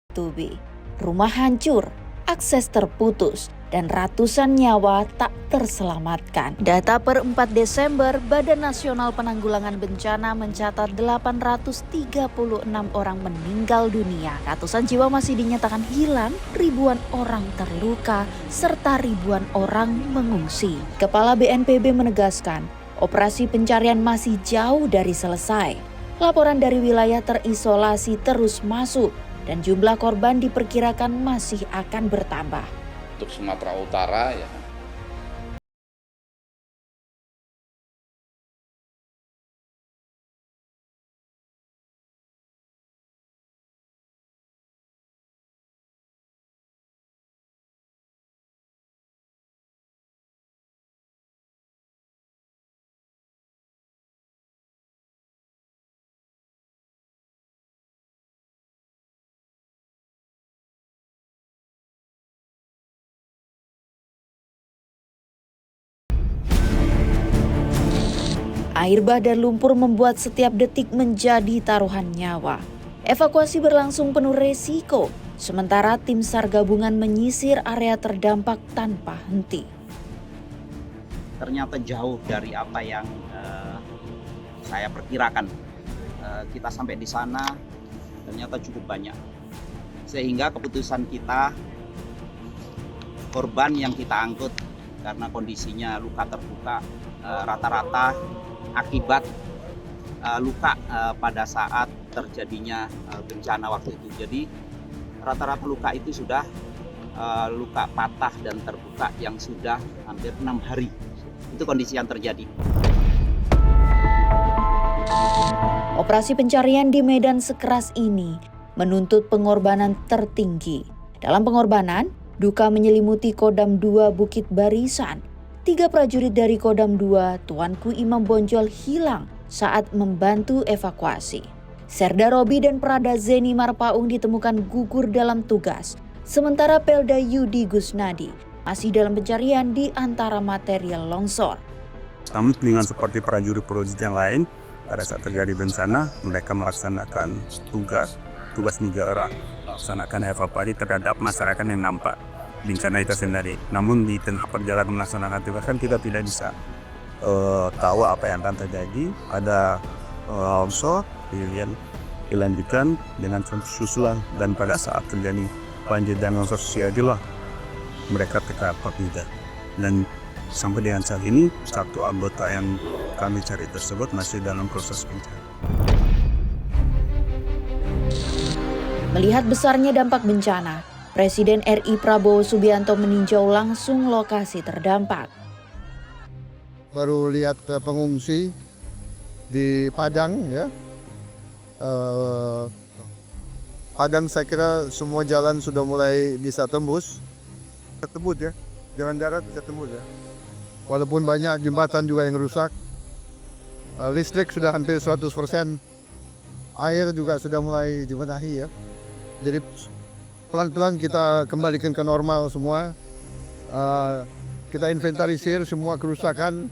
Tubi. Rumah hancur, akses terputus, dan ratusan nyawa tak terselamatkan. Data per 4 Desember, Badan Nasional Penanggulangan Bencana mencatat 836 orang meninggal dunia. Ratusan jiwa masih dinyatakan hilang, ribuan orang terluka, serta ribuan orang mengungsi. Kepala BNPB menegaskan, operasi pencarian masih jauh dari selesai. Laporan dari wilayah terisolasi terus masuk, dan jumlah korban diperkirakan masih akan bertambah. Untuk Sumatera Utara ya. Air bah dan lumpur membuat setiap detik menjadi taruhan nyawa. Evakuasi berlangsung penuh resiko, sementara tim SAR gabungan menyisir area terdampak tanpa henti. Ternyata jauh dari apa yang saya perkirakan. Kita sampai di sana ternyata cukup banyak. Sehingga keputusan kita, korban yang kita angkut karena kondisinya luka terbuka, rata-rata akibat luka pada saat terjadinya bencana waktu itu. Jadi rata-rata luka itu sudah luka patah dan terbuka yang sudah hampir 6 hari. Itu kondisi yang terjadi. Operasi pencarian di medan sekeras ini menuntut pengorbanan tertinggi. Dalam pengorbanan, duka menyelimuti Kodam 2 Bukit Barisan. 3 prajurit dari Kodam 2 Tuanku Imam Bonjol hilang saat membantu evakuasi. Serda Robi dan Prada Zeni Marpaung ditemukan gugur dalam tugas. Sementara Pelda Yudi Gusnadi masih dalam pencarian di antara material longsor. Namun dengan seperti prajurit-prajurit yang lain, pada saat terjadi bencana, mereka melaksanakan tugas negara, melaksanakan evakuasi terhadap masyarakat yang nampak bencana itu sendiri. Namun di tengah perjalanan melaksanakan tugas kan kita tidak bisa tahu apa yang akan terjadi. Ada longsor, kemudian dilanjutkan dengan susulan, dan pada saat terjadi banjir dan longsor itulah mereka terkapar juga. Dan sampai dengan saat ini, satu anggota yang kami cari tersebut masih dalam proses pencarian. Melihat besarnya dampak bencana, Presiden RI Prabowo Subianto meninjau langsung lokasi terdampak. Baru lihat pengungsi di Padang ya. Padang saya kira semua jalan sudah mulai bisa tembus. Tembus ya, jalan darat bisa tembus ya. Walaupun banyak jembatan juga yang rusak. Listrik sudah hampir 100%. Air juga sudah mulai dibenahi ya. Jadi pelan-pelan kita kembalikan ke normal semua. Kita inventarisir semua kerusakan.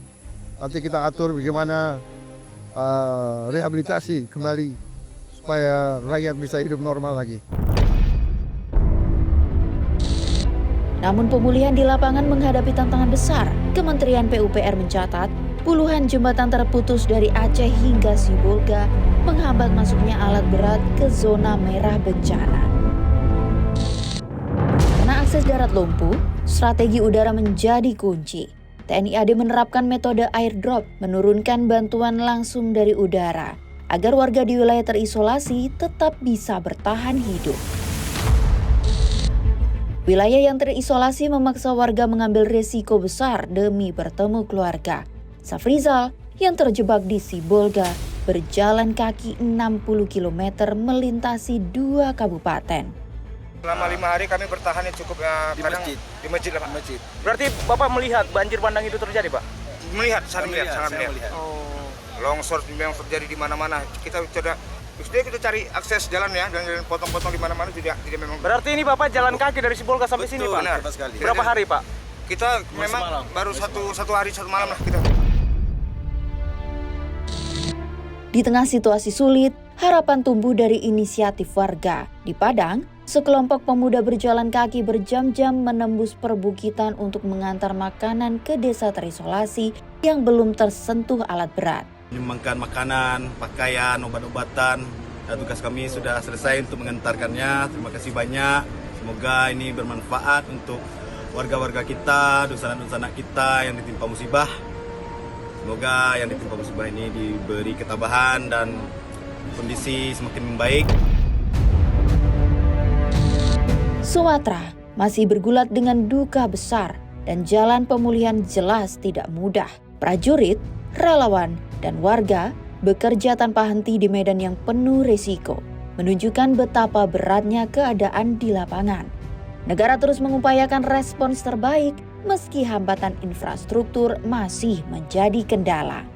Nanti kita atur bagaimana rehabilitasi kembali supaya rakyat bisa hidup normal lagi. Namun pemulihan di lapangan menghadapi tantangan besar. Kementerian PUPR mencatat puluhan jembatan terputus dari Aceh hingga Sibolga menghambat masuknya alat berat ke zona merah bencana. Karena akses darat lumpuh, strategi udara menjadi kunci. TNI AD menerapkan metode airdrop, menurunkan bantuan langsung dari udara, agar warga di wilayah terisolasi tetap bisa bertahan hidup. Wilayah yang terisolasi memaksa warga mengambil resiko besar demi bertemu keluarga. Safrizal yang terjebak di Sibolga berjalan kaki 60 km melintasi 2 kabupaten. Selama 5 hari kami bertahan cukup di kadang masjid. Di masjid lah Pak. Masjid. Berarti Bapak melihat banjir bandang itu terjadi Pak? Sangat melihat. Oh. Longsor yang terjadi di mana-mana. Kita cari akses jalan ya, dan potong-potong di mana-mana tidak memang. Berarti ini Bapak jalan kaki dari Sibolga sampai sini Pak? Benar. Berapa hari Pak? Kita memang baru satu hari satu malam lah kita. Di tengah situasi sulit, harapan tumbuh dari inisiatif warga. Di Padang, Sekelompok pemuda berjalan kaki berjam-jam menembus perbukitan untuk mengantar makanan ke desa terisolasi yang belum tersentuh alat berat. Menyumbangkan makanan, pakaian, obat-obatan. Tugas kami sudah selesai untuk mengantarkannya. Terima kasih banyak. Semoga ini bermanfaat untuk warga-warga kita, dosa-dosa kita yang ditimpa musibah. Semoga yang ditimpa musibah ini diberi ketabahan dan kondisi semakin membaik. Sumatera masih bergulat dengan duka besar dan jalan pemulihan jelas tidak mudah. Prajurit, relawan, dan warga bekerja tanpa henti di medan yang penuh risiko, menunjukkan betapa beratnya keadaan di lapangan. Negara terus mengupayakan respons terbaik meski hambatan infrastruktur masih menjadi kendala.